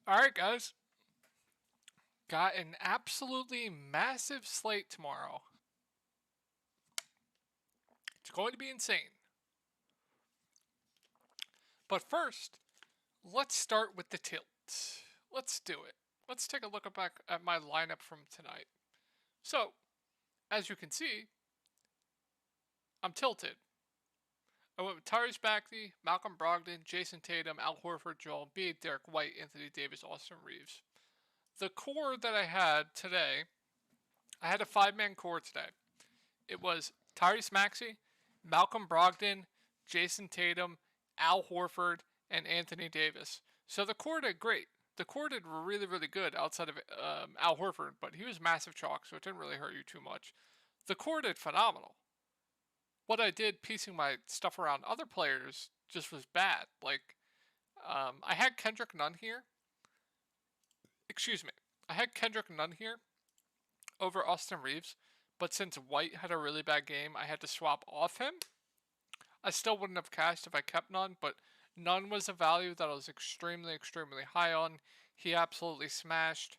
Alright, guys. Got an absolutely massive slate tomorrow. It's going to be insane. But first, let's start with the tilt. Let's do it. Let's take a look back at my lineup from tonight. So, as you can see, I'm tilted. I went with Tyrese Maxey, Malcolm Brogdon, Jason Tatum, Al Horford, Joel Embiid, Derek White, Anthony Davis, Austin Reeves. The core that I had today, I had a 5-man core today. It was Tyrese Maxey, Malcolm Brogdon, Jason Tatum, Al Horford, and Anthony Davis. So the core did great. The core did really, really good outside of Al Horford, but he was massive chalk, so it didn't really hurt you too much. The core did phenomenal. What I did piecing my stuff around other players just was bad. Like, I had Kendrick Nunn here. Excuse me. I had Kendrick Nunn here over Austin Reeves, but since White had a really bad game, I had to swap off him. I still wouldn't have cashed if I kept Nunn, but Nunn was a value that I was extremely, extremely high on. He absolutely smashed.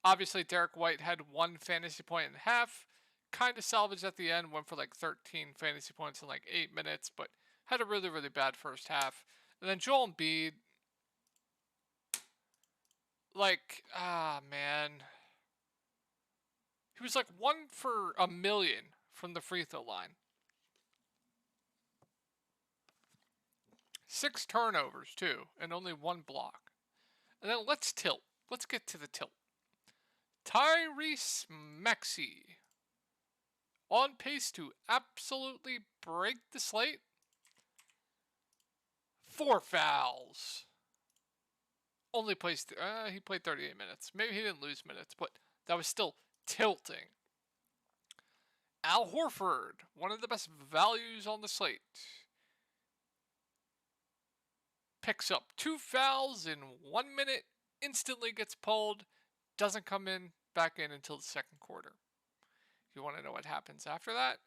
Obviously, Derek White had 1 fantasy point and a half. Kind of salvaged at the end, went for like 13 fantasy points in like 8 minutes, but had a really, really bad first half. And then Joel Embiid, man. He was like 1 for a million from the free throw line. 6 turnovers, too, and only 1 block. And then let's tilt. Let's get to the tilt. Tyrese Maxey. On pace to absolutely break the slate. 4 fouls. Only plays, he played 38 minutes. Maybe he didn't lose minutes, but that was still tilting. Al Horford, one of the best values on the slate. Picks up 2 fouls in 1 minute, instantly gets pulled, doesn't come back in until the second quarter. You want to know what happens after that?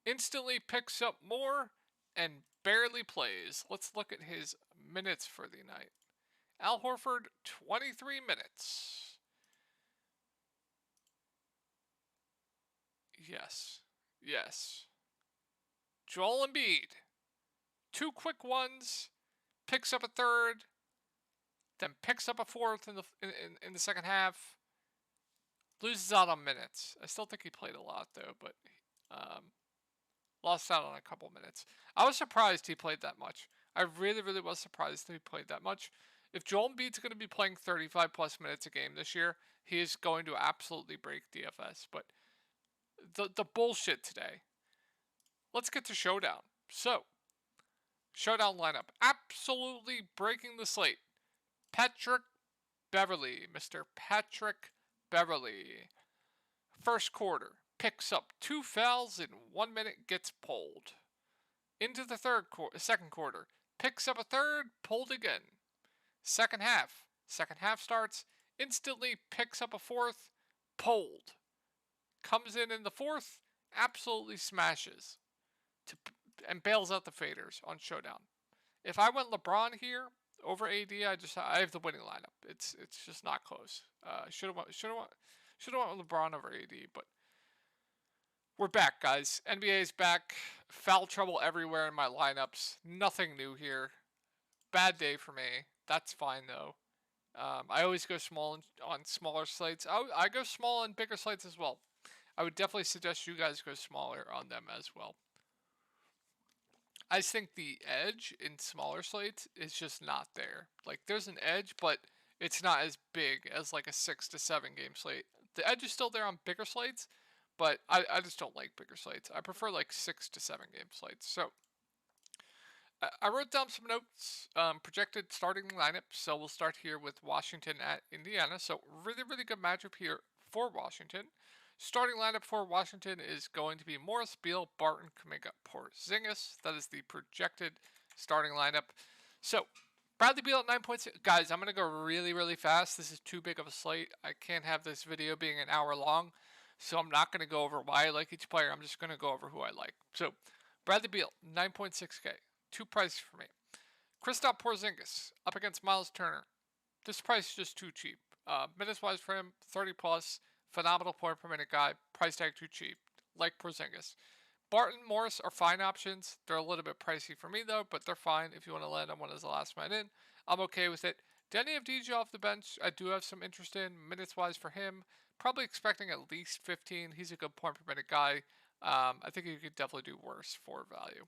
Instantly picks up more and barely plays. Let's look at his minutes for the night. Al Horford, 23 minutes. Yes. Joel Embiid, 2 quick ones, picks up a third, then picks up a fourth in the second half. Loses out on minutes. I still think he played a lot though, but lost out on a couple minutes. I was surprised he played that much. I really, really was surprised that he played that much. If Joel Embiid's going to be playing 35 plus minutes a game this year, he is going to absolutely break DFS. But the bullshit today. Let's get to Showdown. So, Showdown lineup. Absolutely breaking the slate. Patrick Beverley. Mr. Patrick Beverley. First quarter. Picks up 2 fouls in 1 minute, gets pulled. Into the second quarter. Picks up a third, pulled again. Second half starts, instantly picks up a fourth, pulled. Comes in the fourth, absolutely smashes. And bails out the faders on Showdown. If I went LeBron here over AD, I have the winning lineup. It's just not close. Should have went with LeBron over AD, but we're back, guys. NBA is back. Foul trouble everywhere in my lineups. Nothing new here. Bad day for me. That's fine though. I always go small on smaller slates. I go small on bigger slates as well. I would definitely suggest you guys go smaller on them as well. I just think the edge in smaller slates is just not there. Like, there's an edge, but it's not as big as like a 6 to 7 game slate. The edge is still there on bigger slates, but I just don't like bigger slates. I prefer like 6 to 7 game slates. So I wrote down some notes, projected starting lineup. So we'll start here with Washington at Indiana. So really, really good matchup here for Washington. Starting lineup for Washington is going to be Morris, Beal, Barton, Kuminga, Porzingis. That is the projected starting lineup. So Bradley Beal at 9.6. Guys, I'm going to go really, really fast. This is too big of a slate. I can't have this video being an hour long. So I'm not going to go over why I like each player. I'm just going to go over who I like. So Bradley Beal, 9.6K. 2 prices for me. Kristaps Porzingis up against Miles Turner. this price is just too cheap. Minutes wise for him, 30 plus, phenomenal point per minute guy. Price tag too cheap, like Porzingis. Barton, Morris are fine options. They're a little bit pricey for me though, but they're fine if you want to land on one as the last man in. I'm okay with it. Denny of DJ off the bench, I do have some interest in minutes wise for him. Probably expecting at least 15. He's a good point per minute guy. I think he could definitely do worse for value.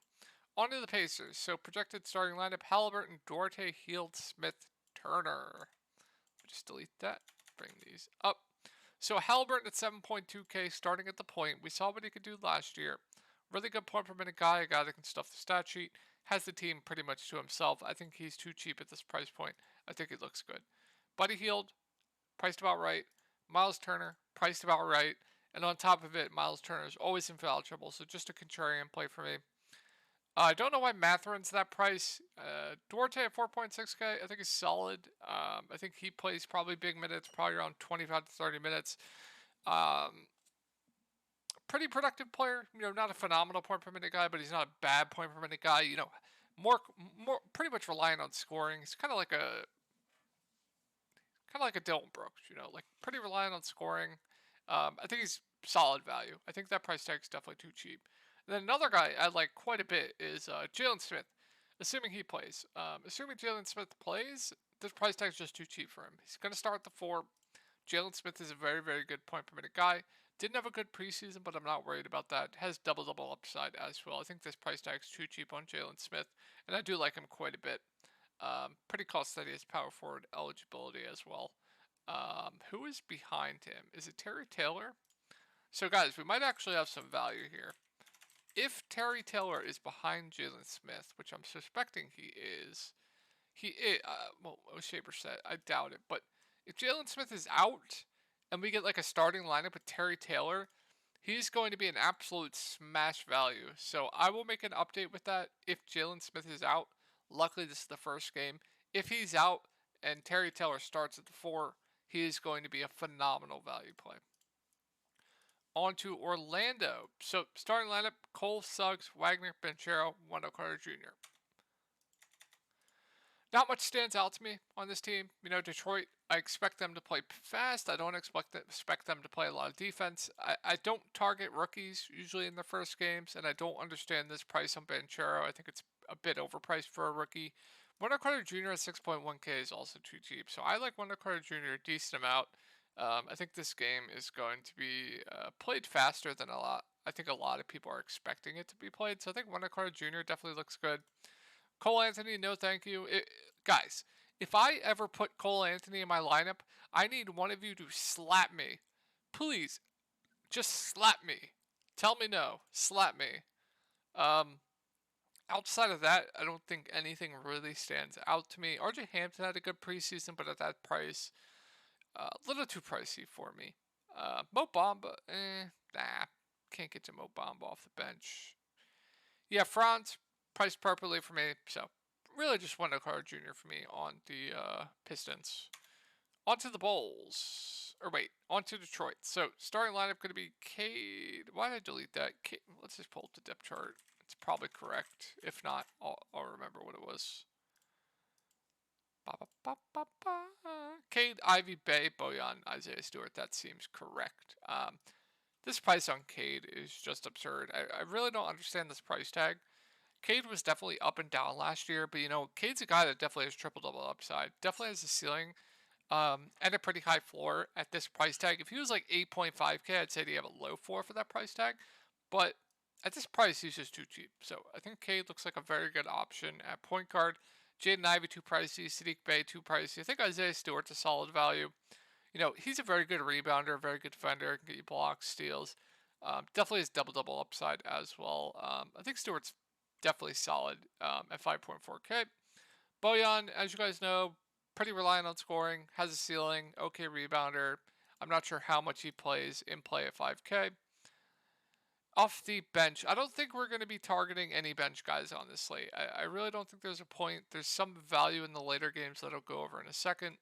On to the Pacers. So projected starting lineup: Halliburton, Duarte, Hield, Smith, Turner. Just delete that. Bring these up. So Halliburton at 7.2K starting at the point. We saw what he could do last year. Really good point per minute guy, a guy that can stuff the stat sheet. Has the team pretty much to himself. I think he's too cheap at this price point. I think he looks good. Buddy Hield, priced about right. Miles Turner, priced about right. And on top of it, Miles Turner is always in foul trouble, so just a contrarian play for me. I don't know why Matherin's that price. Duarte at 4.6K, I think is solid. I think he plays probably big minutes, probably around 25 to 30 minutes. Pretty productive player. Not a phenomenal point per minute guy, but he's not a bad point per minute guy. More pretty much reliant on scoring. He's kind of like a Dylan Brooks. Like pretty reliant on scoring. I think he's solid value. I think that price tag is definitely too cheap. And then another guy I like quite a bit is Jalen Smith, assuming he plays. Assuming Jalen Smith plays, this price tag is just too cheap for him. He's going to start at the 4. Jalen Smith is a very, very good point per minute guy. Didn't have a good preseason, but I'm not worried about that. Has double-double upside as well. I think this price tag is too cheap on Jalen Smith, and I do like him quite a bit. Pretty cost steady as power forward eligibility as well. Who is behind him? Is it Terry Taylor? So guys, we might actually have some value here. If Terry Taylor is behind Jalen Smith, which I'm suspecting he is, well, O'Shea Brissett, I doubt it, but if Jalen Smith is out and we get like a starting lineup with Terry Taylor, he's going to be an absolute smash value. So I will make an update with that if Jalen Smith is out. Luckily, this is the first game. If he's out and Terry Taylor starts at the 4, he is going to be a phenomenal value play. On to Orlando. So starting lineup: Cole, Suggs, Wagner, Banchero, Wendell Carter Jr. Not much stands out to me on this team. Detroit, I expect them to play fast. I don't expect them to play a lot of defense. I don't target rookies usually in the first games, and I don't understand this price on Banchero. I think it's a bit overpriced for a rookie. Wendell Carter Jr. at 6.1K is also too cheap. So I like Wendell Carter Jr. a decent amount. I think this game is going to be played faster than I think a lot of people are expecting it to be played. So I think Wendell Carter Jr. definitely looks good. Cole Anthony, no thank you. Guys, if I ever put Cole Anthony in my lineup, I need one of you to slap me. Please, just slap me. Tell me no. Slap me. Outside of that, I don't think anything really stands out to me. RJ Hampton had a good preseason, but at that price, a little too pricey for me. Mo Bamba, nah. Can't get to Mo Bamba off the bench. Yeah, Franz, priced properly for me. So, really just Wendell Carter Jr. for me on the Pistons. On to the Bulls. On to Detroit. So, starting lineup going to be Cade. Why did I delete that? Let's just pull up the depth chart. It's probably correct. If not, I'll remember what it was. Cade, Ivy, Bay, Bojan, Isaiah Stewart. That seems correct. This price on Cade is just absurd. I really don't understand this price tag. Cade was definitely up and down last year, but Cade's a guy that definitely has triple-double upside. Definitely has a ceiling and a pretty high floor at this price tag. If he was like 8.5K, I'd say he'd have a low floor for that price tag. But at this price, he's just too cheap. So I think Cade looks like a very good option at point guard. Jaden Ivey, too pricey. Saddiq Bey, too pricey. I think Isaiah Stewart's a solid value. He's a very good rebounder, very good defender, can get you blocks, steals. Definitely has double-double upside as well. I think Stewart's definitely solid at 5.4K. Bojan, as you guys know, pretty reliant on scoring, has a ceiling, okay rebounder. I'm not sure how much he plays in play at 5K. Off the bench, I don't think we're going to be targeting any bench guys on this slate. I really don't think there's a point. There's some value in the later games that I'll go over in a second.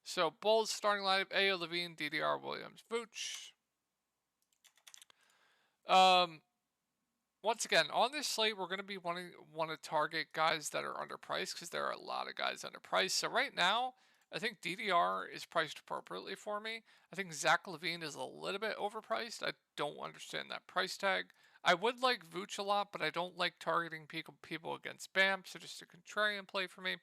So, Bulls starting lineup: Ayo, Levine, DDR, Williams, Vooch. Once again, on this slate, we're going to be want to target guys that are underpriced because there are a lot of guys underpriced. So right now, I think DDR is priced appropriately for me. I think Zach LaVine is a little bit overpriced. I don't understand that price tag. I would like Vooch a lot, but I don't like targeting people against Bam, so just a contrarian play for me.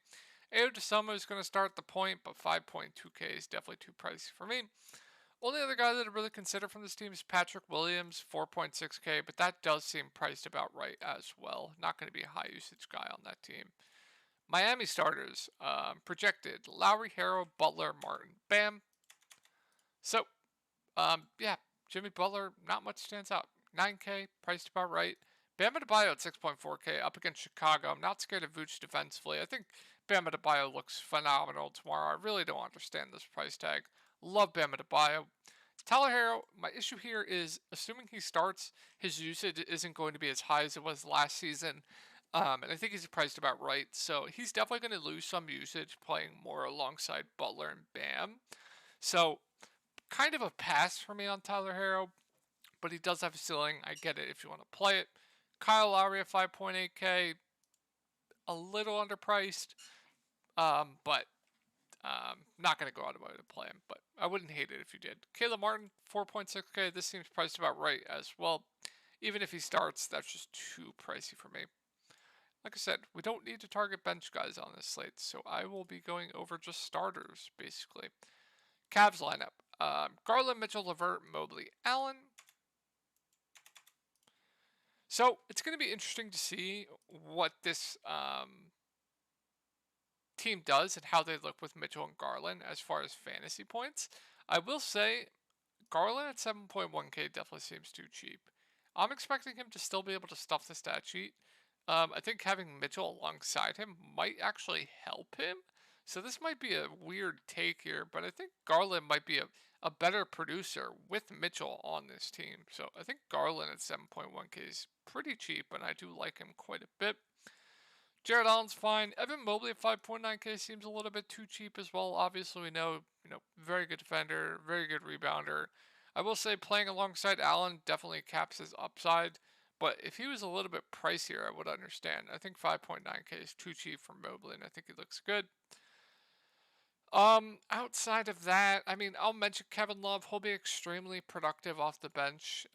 Ayo DeSummo is going to start at the point, but 5.2K is definitely too pricey for me. Only other guy that I really consider from this team is Patrick Williams, 4.6K, but that does seem priced about right as well. Not going to be a high usage guy on that team. Miami starters, projected Lowry, Harrell, Butler, Martin, Bam. So, yeah, Jimmy Butler, not much stands out. 9K, priced about right. Bam Adebayo at 6.4K up against Chicago. I'm not scared of Vooch defensively. I think Bam Adebayo looks phenomenal tomorrow. I really don't understand this price tag. Love Bam Adebayo. Tyler Herro, my issue here is assuming he starts, his usage isn't going to be as high as it was last season. And I think he's priced about right. So he's definitely going to lose some usage playing more alongside Butler and Bam. So kind of a pass for me on Tyler Herro, but he does have a ceiling. I get it if you want to play it. Kyle Lowry at 5.8K, a little underpriced, but not going to go out of my way to play him, but I wouldn't hate it if you did. Caleb Martin, 4.6K. This seems priced about right as well. Even if he starts, that's just too pricey for me. Like I said, we don't need to target bench guys on this slate, so I will be going over just starters, basically. Cavs lineup. Garland, Mitchell, LeVert, Mobley, Allen. So it's going to be interesting to see what this team does and how they look with Mitchell and Garland as far as fantasy points. I will say Garland at 7.1K definitely seems too cheap. I'm expecting him to still be able to stuff the stat sheet. I think having Mitchell alongside him might actually help him. So this might be a weird take here, but I think Garland might be a better producer with Mitchell on this team. So I think Garland at 7.1K is pretty cheap, and I do like him quite a bit. Jared Allen's fine. Evan Mobley at 5.9K seems a little bit too cheap as well. Obviously, we know, very good defender, very good rebounder. I will say playing alongside Allen definitely caps his upside, but if he was a little bit pricier, I would understand. I think 5.9K is too cheap for Mobley, and I think he looks good. Outside of that, I mean, I'll mention Kevin Love. He'll be extremely productive off the bench.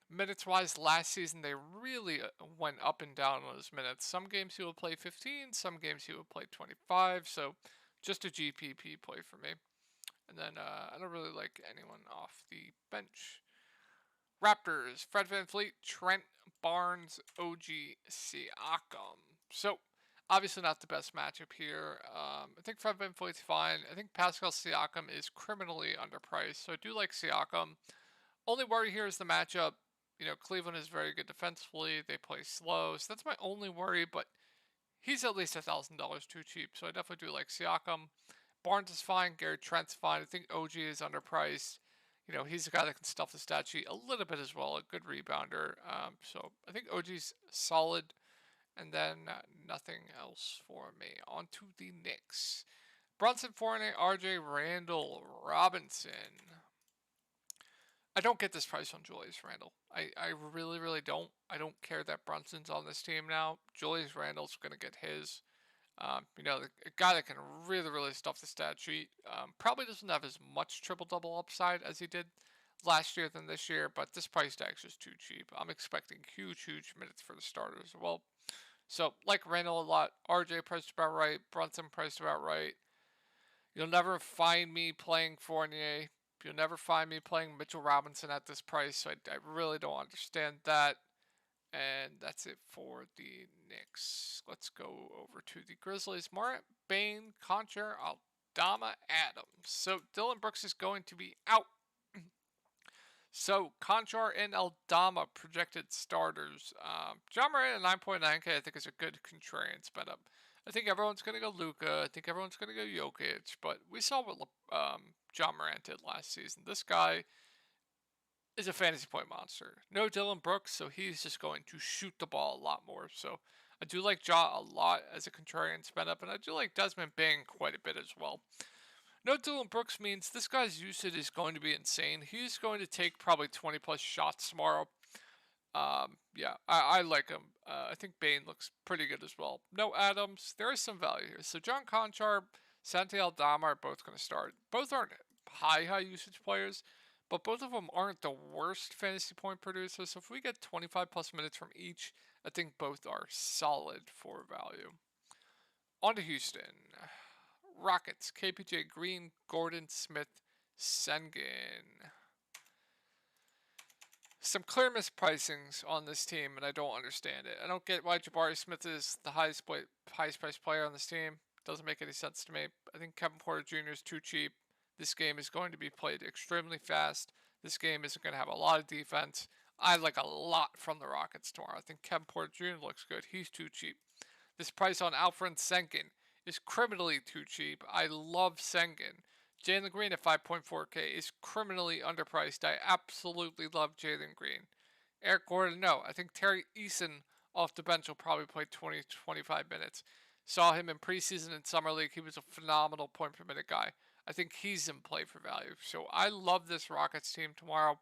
Minutes wise, last season they really went up and down on his minutes. Some games he will play 15, some games he will play 25. So just a GPP play for me. And then I don't really like anyone off the bench. Raptors, Fred VanVleet, Trent, Barnes, OG, Siakam. So obviously not the best matchup here. I think Fred VanVleet's fine. I think Pascal Siakam is criminally underpriced. So I do like Siakam. Only worry here is the matchup. Cleveland is very good defensively. They play slow. So that's my only worry, but he's at least $1,000 too cheap. So I definitely do like Siakam. Barnes is fine. Gary Trent's fine. I think OG is underpriced. He's a guy that can stuff the stat sheet a little bit as well. A good rebounder. So I think OG's solid. And then nothing else for me. On to the Knicks. Brunson, Fournier, RJ, Randall, Robinson. I don't get this price on Julius Randle. I really, really don't. I don't care that Brunson's on this team now. Julius Randle's going to get his. The guy that can really, really stuff the stat sheet. Probably doesn't have as much triple-double upside as he did last year than this year, but this price tag's just too cheap. I'm expecting huge, huge minutes for the starters as well. So, like Randle a lot. RJ priced about right. Brunson priced about right. You'll never find me playing Fournier. You'll never find me playing Mitchell Robinson at this price, so I really don't understand that. And that's it for the Knicks. Let's go over to the Grizzlies. Morant, Bane, Concher, Aldama, Adams. So Dylan Brooks is going to be out. So Conchar and Aldama projected starters. John Morant at 9.9K I think is a good contrarian sped up. I think everyone's going to go Luka. I think everyone's going to go Jokic. But we saw what John Morant did last season. This guy is a fantasy point monster. No Dylan Brooks, so he's just going to shoot the ball a lot more. So I do like Ja a lot as a contrarian sped up. And I do like Desmond Bane quite a bit as well. No Dylan Brooks means this guy's usage is going to be insane. He's going to take probably 20 plus shots tomorrow. Yeah, I like him. I think Bane looks pretty good as well. No Adams. There is some value here. So John Conchar, Santi Aldama are both going to start. Both aren't high usage players, but both of them aren't the worst fantasy point producers. So if we get 25 plus minutes from each, I think both are solid for value. On to Houston. Rockets, KPJ, Green, Gordon, Smith, Sengun. Some clear mispricings on this team, and I don't understand it. I don't get why Jabari Smith is the highest priced player on this team. Doesn't make any sense to me. I think Kevin Porter Jr. is too cheap. This game is going to be played extremely fast. This game isn't going to have a lot of defense. I like a lot from the Rockets tomorrow. I think Kevin Porter Jr. looks good. He's too cheap. This price on Alfred Sengun is criminally too cheap. I love Sengun. Jalen Green at 5.4K is criminally underpriced. I absolutely love Jalen Green. Eric Gordon, no. I think Terry Eason off the bench will probably play 20-25 minutes. Saw him in preseason and summer league. He was a phenomenal point per minute guy. I think he's in play for value. So I love this Rockets team tomorrow.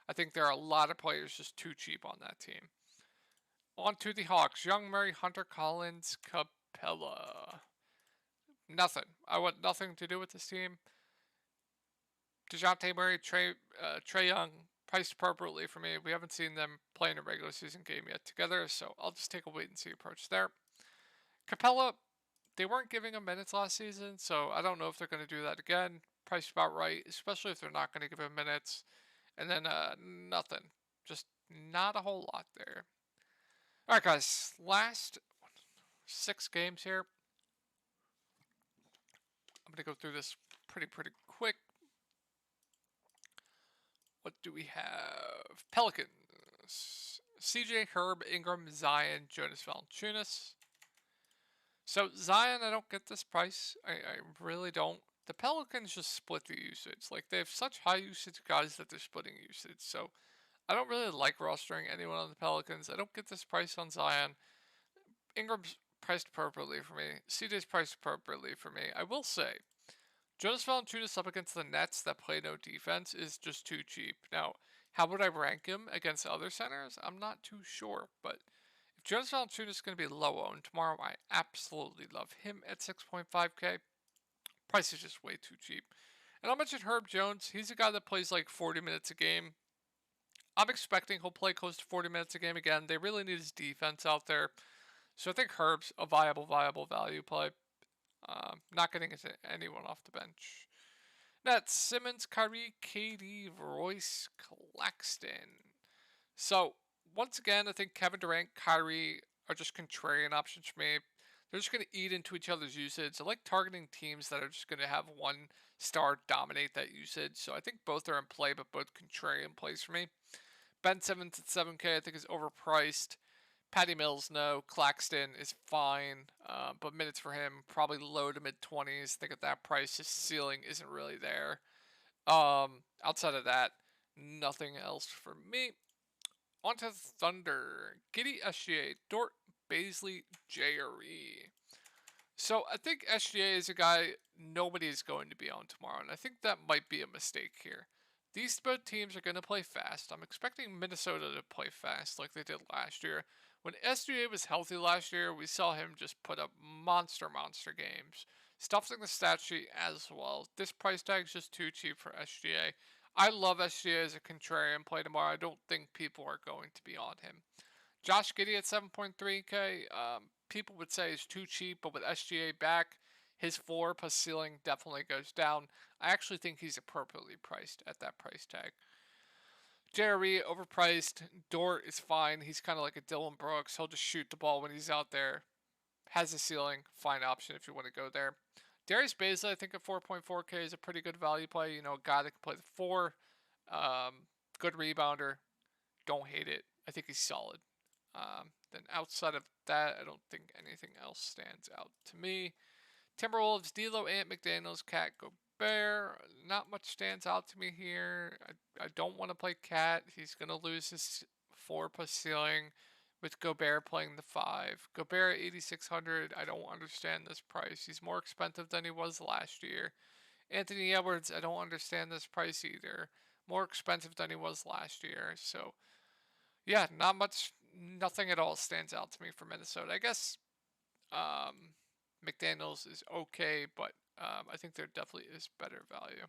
I think there are a lot of players just too cheap on that team. On to the Hawks. Young, Murray, Hunter, Collins, Capella. Nothing. I want nothing to do with this team. DeJounte Murray, Trae Young, priced appropriately for me. We haven't seen them play in a regular season game yet together, so I'll just take a wait and see approach there. Capella, they weren't giving him minutes last season, so I don't know if they're going to do that again. Priced about right, especially if they're not going to give him minutes. And then nothing. Just not a whole lot there. Alright guys, last 6 games here. I'm going to go through this pretty quick. What do we have? Pelicans. CJ, Herb, Ingram, Zion, Jonas Valanciunas. So Zion, I don't get this price. I really don't. The Pelicans just split the usage. Like, they have such high usage guys that they're splitting usage. So I don't really like rostering anyone on the Pelicans. I don't get this price on Zion. Ingram's priced appropriately for me. CJ's priced appropriately for me. I will say, Jonas Valanciunas up against the Nets that play no defense is just too cheap. Now, how would I rank him against other centers? I'm not too sure, but if Jonas Valanciunas is going to be low owned tomorrow, I absolutely love him at 6.5K. Price is just way too cheap. And I'll mention Herb Jones. He's a guy that plays like 40 minutes a game. I'm expecting he'll play close to 40 minutes a game again. They really need his defense out there. So I think Herb's a viable value play. Not getting into anyone off the bench. Nets, Simmons, Kyrie, KD, Royce, Claxton. So, once again, I think Kevin Durant, Kyrie are just contrarian options for me. They're just going to eat into each other's usage. I like targeting teams that are just going to have one star dominate that usage. So I think both are in play, but both contrarian plays for me. Ben Simmons at 7K I think is overpriced. Patty Mills, no. Claxton is fine, but minutes for him probably low to mid 20s. I think at that price, his ceiling isn't really there. Outside of that, nothing else for me. On to Thunder. Giddey, SGA, Dort, Baisley, JRE. So I think SGA is a guy nobody is going to be on tomorrow, and I think that might be a mistake here. These both teams are going to play fast. I'm expecting Minnesota to play fast like they did last year. When SGA was healthy last year, we saw him just put up monster games. Stuffing the stat sheet as well. This price tag is just too cheap for SGA. I love SGA as a contrarian play tomorrow. I don't think people are going to be on him. Josh Giddey at 7.3K. People would say is too cheap, but with SGA back, his floor plus ceiling definitely goes down. I actually think he's appropriately priced at that price tag. JRE, overpriced. Dort is fine. He's kind of like a Dylan Brooks. He'll just shoot the ball when he's out there. Has a ceiling. Fine option if you want to go there. Darius Baisley, I think at 4.4K is a pretty good value play. You know, a guy that can play the 4. Good rebounder. Don't hate it. I think he's solid. Then outside of that, I don't think anything else stands out to me. Timberwolves, D'Lo, Ant, McDaniels, Cat, Gobert. Not much stands out to me here. I don't want to play Cat. He's going to lose his 4 plus ceiling with Gobert playing the 5. Gobert at 8,600. I don't understand this price. He's more expensive than he was last year. Anthony Edwards, I don't understand this price either. More expensive than he was last year. So, yeah, nothing at all stands out to me for Minnesota. I guess McDaniels is okay, but I think there definitely is better value.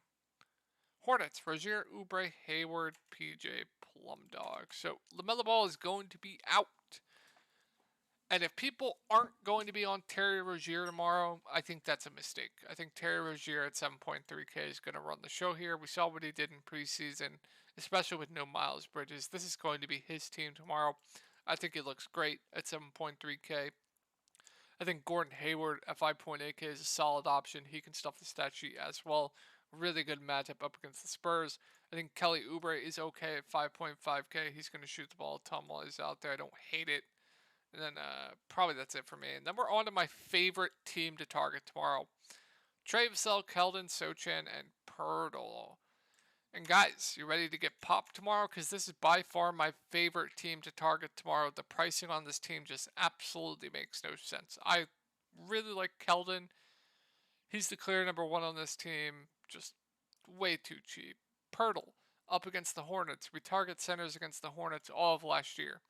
Hornets, Rozier, Oubre, Hayward, PJ, Plumdog. So LaMelo Ball is going to be out. And if people aren't going to be on Terry Rozier tomorrow, I think that's a mistake. I think Terry Rozier at 7.3K is going to run the show here. We saw what he did in preseason, especially with no Miles Bridges. This is going to be his team tomorrow. I think he looks great at 7.3K. I think Gordon Hayward at 5.8K is a solid option. He can stuff the stat sheet as well. Really good matchup up against the Spurs. I think Kelly Oubre is okay at 5.5K. He's going to shoot the ball a ton while he's out there. I don't hate it. And then probably that's it for me. And then we're on to my favorite team to target tomorrow. Trey Vassell, Keldon, Sochan, and Pirtle. And guys, you ready to get popped tomorrow? Because this is by far my favorite team to target tomorrow. The pricing on this team just absolutely makes no sense. I really like Keldon. He's the clear number one on this team. Just way too cheap. Pirtle up against the Hornets. We target centers against the Hornets all of last year.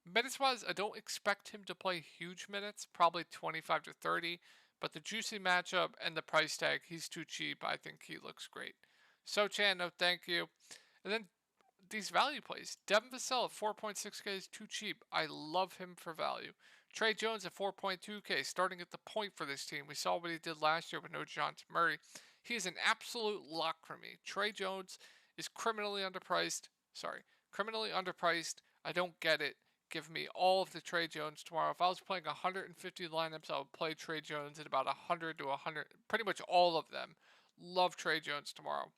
Minutes-wise, I don't expect him to play huge minutes, probably 25 to 30, but the juicy matchup and the price tag, he's too cheap. I think he looks great. Sochan, no thank you. And then these value plays. Devin Vassell at 4.6K is too cheap. I love him for value. Trey Jones at 4.2K, starting at the point for this team. We saw what he did last year with no Dejounte Murray. He is an absolute lock for me. Trey Jones is criminally underpriced. I don't get it. Give me all of the Trey Jones tomorrow. If I was playing 150 lineups, I would play Trey Jones at about 100 to 100, pretty much all of them. Love Trey Jones tomorrow.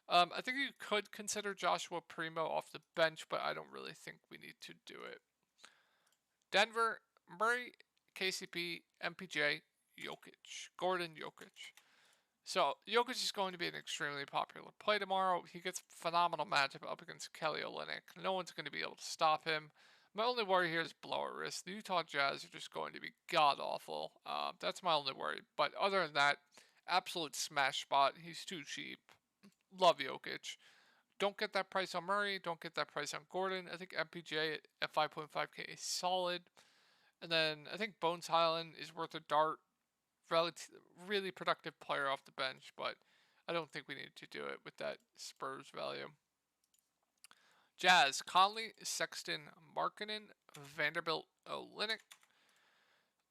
I think you could consider Joshua Primo off the bench, but I don't really think we need to do it. Denver, Murray, KCP, MPJ, Jokic. Gordon Jokic. So, Jokic is going to be an extremely popular play tomorrow. He gets a phenomenal matchup up against Kelly Olynyk. No one's going to be able to stop him. My only worry here is blower risk. The Utah Jazz are just going to be god-awful. That's my only worry. But other than that, absolute smash spot. He's too cheap. Love Jokic. Don't get that price on Murray. Don't get that price on Gordon. I think MPJ at 5.5K is solid. And then I think Bones Highland is worth a dart. Really productive player off the bench, but I don't think we need to do it with that Spurs value. Jazz, Conley, Sexton, Markkanen, Vanderbilt, Olynyk.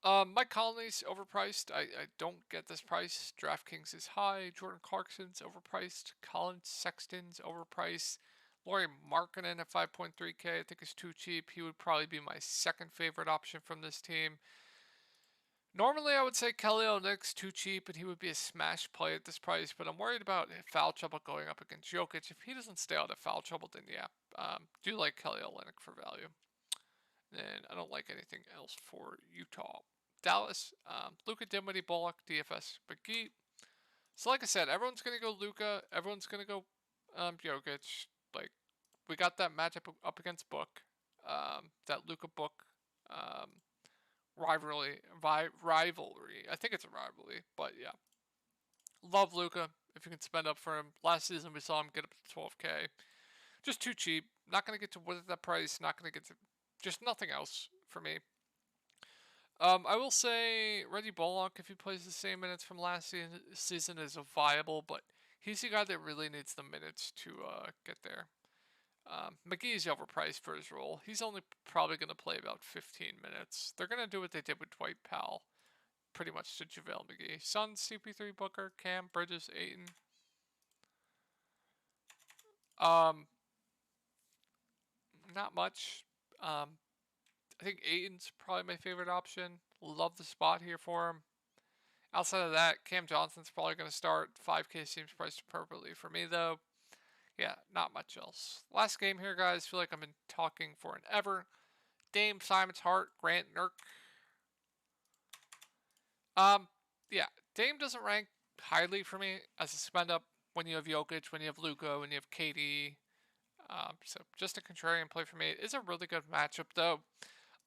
Mike Conley's overpriced. I don't get this price. Draftkings is high. Jordan Clarkson's overpriced. Colin Sexton's overpriced. Lauri Markkanen at 5.3K I think is too cheap. He would probably be my second favorite option from this team. Normally, I would say Kelly Olynyk's too cheap and he would be a smash play at this price, but I'm worried about foul trouble going up against Jokic. If he doesn't stay out of foul trouble, then yeah, do like Kelly Olynyk for value. And I don't like anything else for Utah. Dallas, Luka, Dinwiddie, Bullock, DFS, McGee. So like I said, everyone's going to go Luka. Everyone's going to go Jokic. Like, we got that matchup up against Book. That Luka Book rivalry. I think it's a rivalry, but yeah. Love Luka. If you can spend up for him. Last season we saw him get up to 12K. Just too cheap. Not going to get to with that price. Not going to get to just nothing else for me. I will say Reggie Bullock, if he plays the same minutes from last season, is viable, but he's the guy that really needs the minutes to get there. McGee's overpriced for his role. He's only probably going to play about 15 minutes. They're going to do what they did with Dwight Powell, pretty much to JaVale McGee. Suns, CP3, Booker, Cam, Bridges, Ayton. Not much. I think Ayton's probably my favorite option. Love the spot here for him. Outside of that, Cam Johnson's probably going to start. 5K seems priced appropriately for me, though. Yeah, not much else. Last game here, guys. Feel like I've been talking for an ever. Dame, Simon's Hart, Grant, Nurk. Yeah, Dame doesn't rank highly for me as a spend up when you have Jokic, when you have Luka, when you have KD. So just a contrarian play for me. It is a really good matchup, though.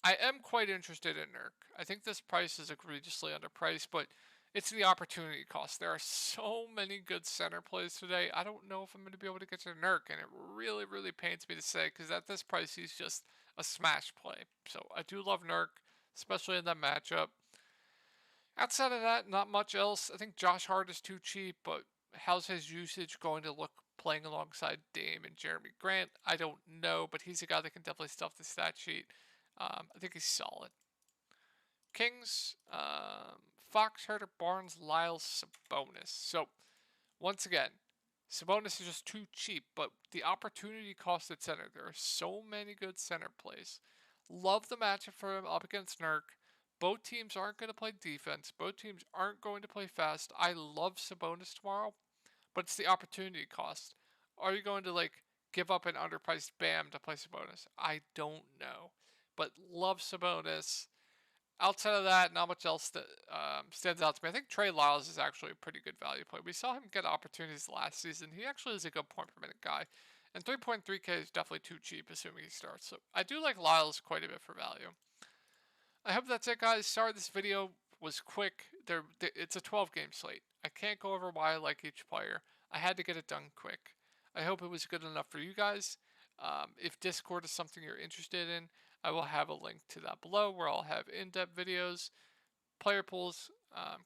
I am quite interested in Nurk. I think this price is egregiously underpriced, but it's the opportunity cost. There are so many good center plays today. I don't know if I'm going to be able to get to Nurk, and it really, really pains me to say, because at this price, he's just a smash play. So I do love Nurk, especially in that matchup. Outside of that, not much else. I think Josh Hart is too cheap, but how's his usage going to look playing alongside Dame and Jeremy Grant? I don't know, but he's a guy that can definitely stuff the stat sheet. I think he's solid. Kings, Fox, Herter, Barnes, Lyles, Sabonis. So, once again, Sabonis is just too cheap, but the opportunity cost at center. There are so many good center plays. Love the matchup for him up against Nurk. Both teams aren't going to play defense. Both teams aren't going to play fast. I love Sabonis tomorrow, but it's the opportunity cost. Are you going to give up an underpriced Bam to play Sabonis? I don't know, but love Sabonis. Outside of that, not much else that stands out to me. I think Trey Lyles is actually a pretty good value play. We saw him get opportunities last season. He actually is a good point per minute guy. And 3.3K is definitely too cheap, assuming he starts. So I do like Lyles quite a bit for value. I hope that's it, guys. Sorry this video was quick. It's a 12-game slate. I can't go over why I like each player. I had to get it done quick. I hope it was good enough for you guys. If Discord is something you're interested in, I will have a link to that below where I'll have in-depth videos, player pools,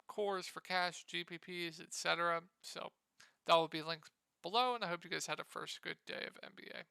cores for cash, GPPs, etc. So that will be linked below, and I hope you guys had a first good day of NBA.